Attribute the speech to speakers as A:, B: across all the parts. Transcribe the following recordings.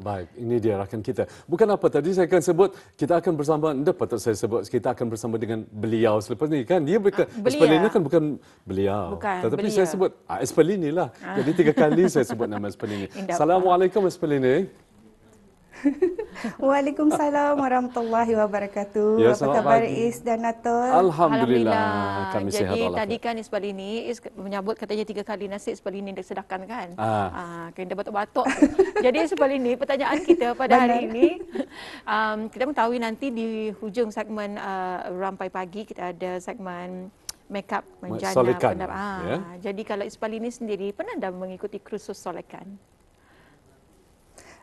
A: Baik, ini dia rakan kita. Bukan apa tadi saya akan sebut, kita akan bersama, anda patut saya sebut, kita akan bersama dengan beliau selepas ni kan. Dia Espelina kan bukan beliau.
B: Bukan,
A: Tetapi saya
B: belia.
A: sebut, Espelini lah. Jadi 3 kali saya sebut nama Espelini.
B: Indah
A: Assalamualaikum Espelini.
C: Waalaikumsalam warahmatullahi wabarakatuh.
A: Ya,
C: Apa
A: selamat
C: khabar
A: pagi.
C: Is dan Atul?
A: Alhamdulillah. Kami sihat
B: Jadi
A: walafiat.
B: tadi kan Espelini menyambut katanya 3 kali nasi Espelini disedahkan kan. Kena batuk-batuk. Jadi Espelini, pertanyaan kita pada hari ini, kita mengetahui nanti di hujung segmen Rampai Pagi kita ada segmen make up menjana
A: Solekan, ya.
B: Jadi kalau Espelini sendiri pernah dah mengikuti kursus solekan?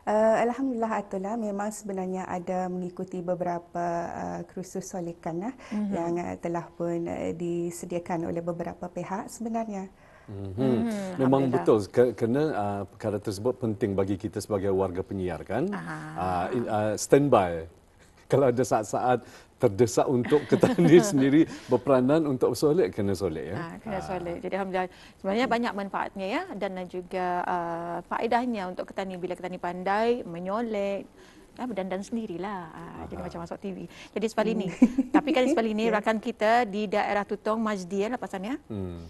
C: Alhamdulillah Atullah, memang sebenarnya ada mengikuti beberapa kursus solekan yang telah pun disediakan oleh beberapa pihak sebenarnya.
A: Memang betul kerana perkara tersebut penting bagi kita sebagai warga penyiar kan. Standby. Kalau ada saat-saat terdesak untuk ketani sendiri berperanan untuk solek, kena solek ya.
B: Kena solek. Jadi alhamdulillah sebenarnya banyak manfaatnya ya, dan juga faedahnya untuk ketani bila ketani pandai menyolek. Berdandan sendirilah. Jadi macam masuk TV. Jadi Espelini. Tapi kan Espelini rakan kita di daerah Tutong Majdi pasalnya.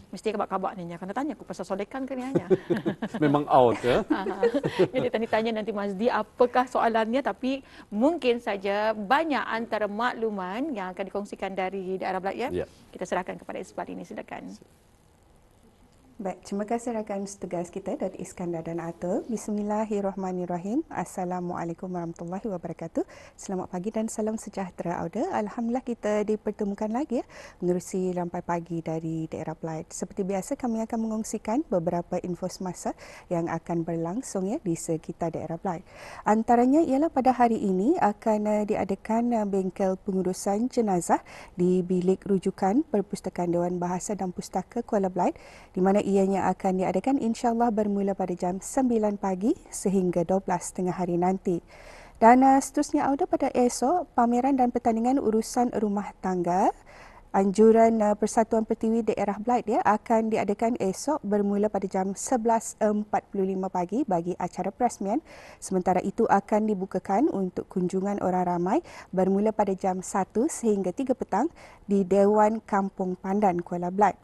B: Mesti kabak-kabak ni. Kena tanya aku pasal solekan ke ni hanya.
A: Memang out ya.
B: Jadi tanya nanti Majdi apakah soalannya, tapi mungkin saja banyak antara makluman yang akan dikongsikan dari daerah Belait ya. Kita serahkan kepada Espelini, silakan.
C: Baik, terima kasih rakan setugas kita Datuk Iskandar dan Atul. Bismillahirrahmanirrahim. Assalamualaikum warahmatullahi wabarakatuh. Selamat pagi dan salam sejahtera Auda. Alhamdulillah kita dipertemukan lagi menerusi Rampai Pagi dari daerah Belait. Seperti biasa kami akan mengongsikan beberapa info semasa yang akan berlangsung di sekitar daerah Belait. Antaranya ialah pada hari ini akan diadakan bengkel pengurusan jenazah di Bilik Rujukan Perpustakaan Dewan Bahasa dan Pustaka Kuala Belait, di mana ianya akan diadakan insya-Allah bermula pada jam 9 pagi sehingga 12 tengah hari nanti. Dan seterusnya Auda, pada esok pameran dan pertandingan urusan rumah tangga anjuran Persatuan Pertiwi Daerah Belait akan diadakan esok bermula pada jam 11.45 pagi bagi acara perasmian. Sementara itu akan dibukakan untuk kunjungan orang ramai bermula pada jam 1 sehingga 3 petang di Dewan Kampung Pandan Kuala Belait.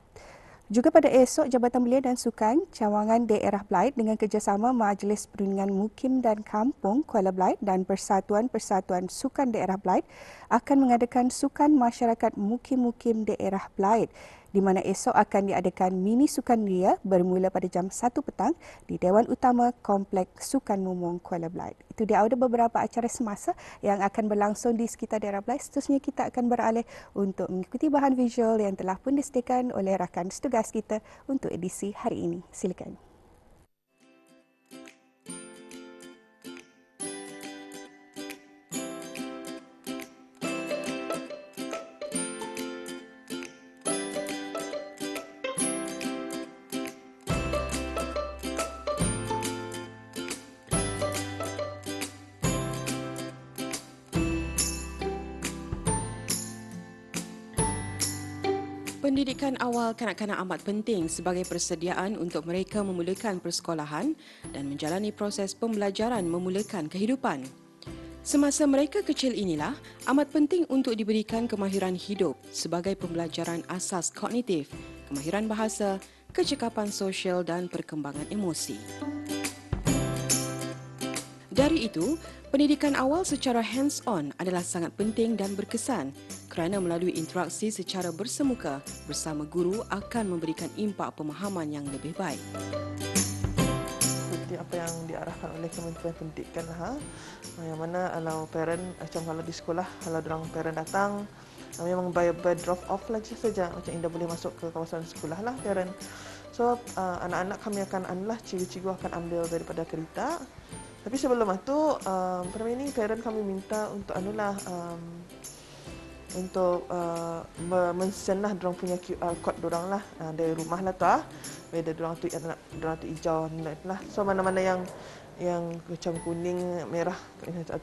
C: Juga pada esok, Jabatan Belia dan Sukan Cawangan Daerah Belait dengan kerjasama Majlis Perundingan Mukim dan Kampung Kuala Belait dan Persatuan-Persatuan Sukan Daerah Belait akan mengadakan Sukan Masyarakat Mukim-Mukim Daerah Belait, di mana esok akan diadakan mini sukan ria bermula pada jam 1 petang di Dewan Utama Komplek Sukan Mumung Kuala Belait. Itu dia ada beberapa acara semasa yang akan berlangsung di sekitar daerah Belait. Seterusnya kita akan beralih untuk mengikuti bahan visual yang telah pun disediakan oleh rakan setugas kita untuk edisi hari ini. Silakan.
D: Pendidikan awal kanak-kanak amat penting sebagai persediaan untuk mereka memulakan persekolahan dan menjalani proses pembelajaran memulakan kehidupan. Semasa mereka kecil inilah amat penting untuk diberikan kemahiran hidup sebagai pembelajaran asas kognitif, kemahiran bahasa, kecekapan sosial dan perkembangan emosi. Dari itu, pendidikan awal secara hands-on adalah sangat penting dan berkesan kerana melalui interaksi secara bersemuka bersama guru akan memberikan impak pemahaman yang lebih baik.
E: Seperti apa yang diarahkan oleh Kementerian Pendidikan yang mana kalau parent macam kalau di sekolah kalau orang parent datang memang by drop off saja macam Indah boleh masuk ke kawasan sekolah lah parent. So anak-anak kami akan cikgu-cikgu akan ambil daripada kereta. Tapi sebelum itu, ini parent kami minta untuk untuk men-send lah dorang punya QR code dorang lah dari rumah lah tu whether dorang tu hijau lah. So mana-mana yang macam kuning, merah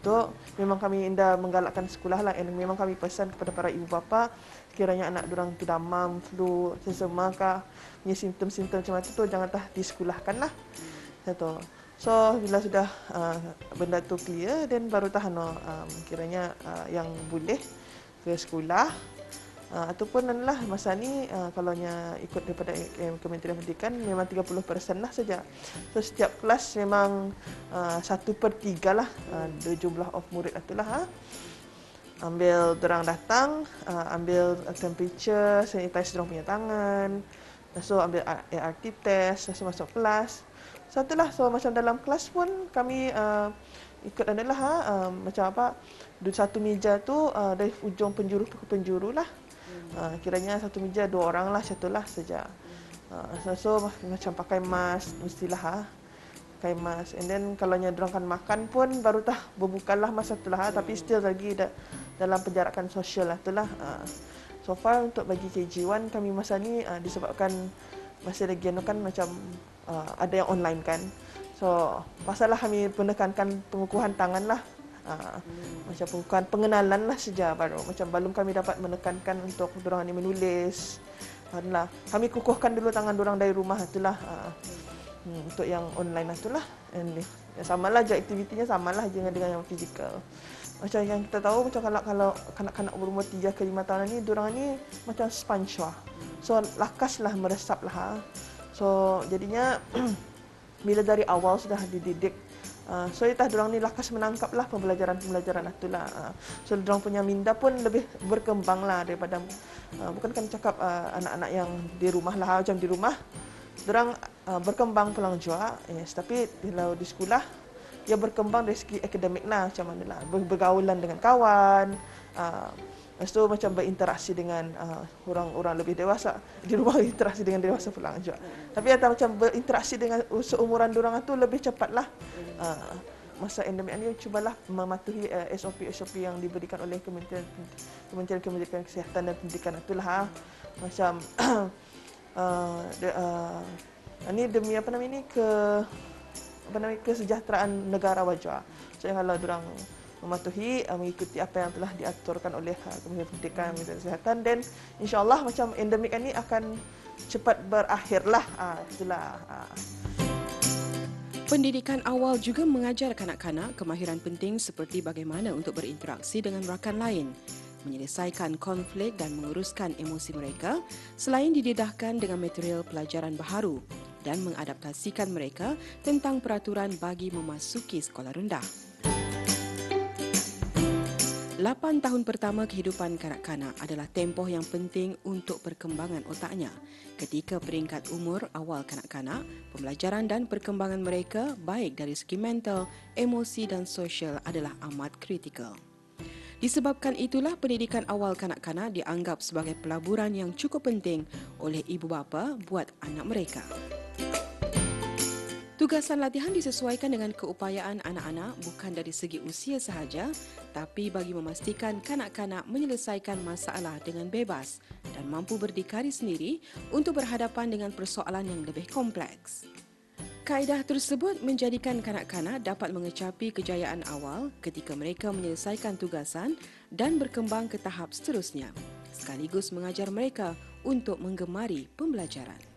E: tu memang kami Indah menggalakkan sekolah lah, and memang kami pesan kepada para ibu bapa kiranya anak dorang tu demam, flu, sesama kah punya simptom-simptom macam tu jangan disekolahkan lah. Satu. So bila sudah benda tu clear, then baru tahan kiranya yang boleh ke sekolah. Ataupun adalah masa ni kalaunya ikut daripada Kementerian Pendidikan memang 30% lah saja. So setiap kelas memang 1/3 lah jumlah of murid itulah. Ambil dorang datang, ambil temperature, sanitize dorang punya tangan. So ambil ART test, so masuk kelas. Satulah, so macam dalam kelas pun kami ikut adalah macam apa, satu meja tu dari ujung penjuru ke penjuru lah. Kiranya satu meja 2 orang lah, satulah saja. So macam pakai mask mestilah pakai mask. And then kalaunya dorang kan makan pun baru berbukalah masa itulah, tapi still lagi dalam penjarakan sosial lah itulah. So far untuk bagi KG1 kami masa ni disebabkan masih lagi kan macam ada yang online kan. So pasalah kami menekankan pengukuhan tangan lah. Macam pengukuhan pengenalan lah saja baru. Macam belum kami dapat menekankan untuk dorang ni menulis. Lah. Kami kukuhkan dulu tangan dorang dari rumah itulah. Untuk yang online itulah. And samalah je aktivitinya samalah dengan yang fizikal. Macam yang kita tahu macam kalau kanak-kanak berumur 3 ke 5 tahun ni dorang ni macam sponge lah. So lakaslah meresaplah. So jadinya bila dari awal sudah dididik, so itah dorang ni lakas menangkaplah pembelajaran itulah. So dorang punya minda pun lebih berkembang lah daripada bukan kan cakap anak-anak yang di rumah lah, macam di rumah dorang berkembang pulang jua, tapi kalau di sekolah dia berkembang dari segi akademik lah, macam mana lah bergaulan dengan kawan. Lepas tu macam berinteraksi dengan orang-orang lebih dewasa. Di rumah berinteraksi dengan dewasa pulang juga. Tapi atau macam berinteraksi dengan seumuran diorang tu lebih cepatlah. Masa endemik ni cubalah mematuhi SOP yang diberikan oleh Kementerian Pendidikan Kesihatan dan Pendidikan itulah. Macam ini demi kesejahteraan negara wajah. So kalau diorang mematuhi, mengikuti apa yang telah diaturkan oleh Kementerian Pendidikan, Kementerian Kesihatan, dan insyaAllah macam endemik ini akan cepat berakhirlah. Itulah.
D: Pendidikan awal juga mengajar kanak-kanak kemahiran penting seperti bagaimana untuk berinteraksi dengan rakan lain, menyelesaikan konflik dan menguruskan emosi mereka, selain didedahkan dengan material pelajaran baharu dan mengadaptasikan mereka tentang peraturan bagi memasuki sekolah rendah. 8 tahun pertama kehidupan kanak-kanak adalah tempoh yang penting untuk perkembangan otaknya. Ketika peringkat umur awal kanak-kanak, pembelajaran dan perkembangan mereka baik dari segi mental, emosi dan sosial adalah amat kritikal. Disebabkan itulah pendidikan awal kanak-kanak dianggap sebagai pelaburan yang cukup penting oleh ibu bapa buat anak mereka. Tugasan latihan disesuaikan dengan keupayaan anak-anak bukan dari segi usia sahaja, tapi bagi memastikan kanak-kanak menyelesaikan masalah dengan bebas dan mampu berdikari sendiri untuk berhadapan dengan persoalan yang lebih kompleks. Kaedah tersebut menjadikan kanak-kanak dapat mengecapi kejayaan awal ketika mereka menyelesaikan tugasan dan berkembang ke tahap seterusnya, sekaligus mengajar mereka untuk menggemari pembelajaran.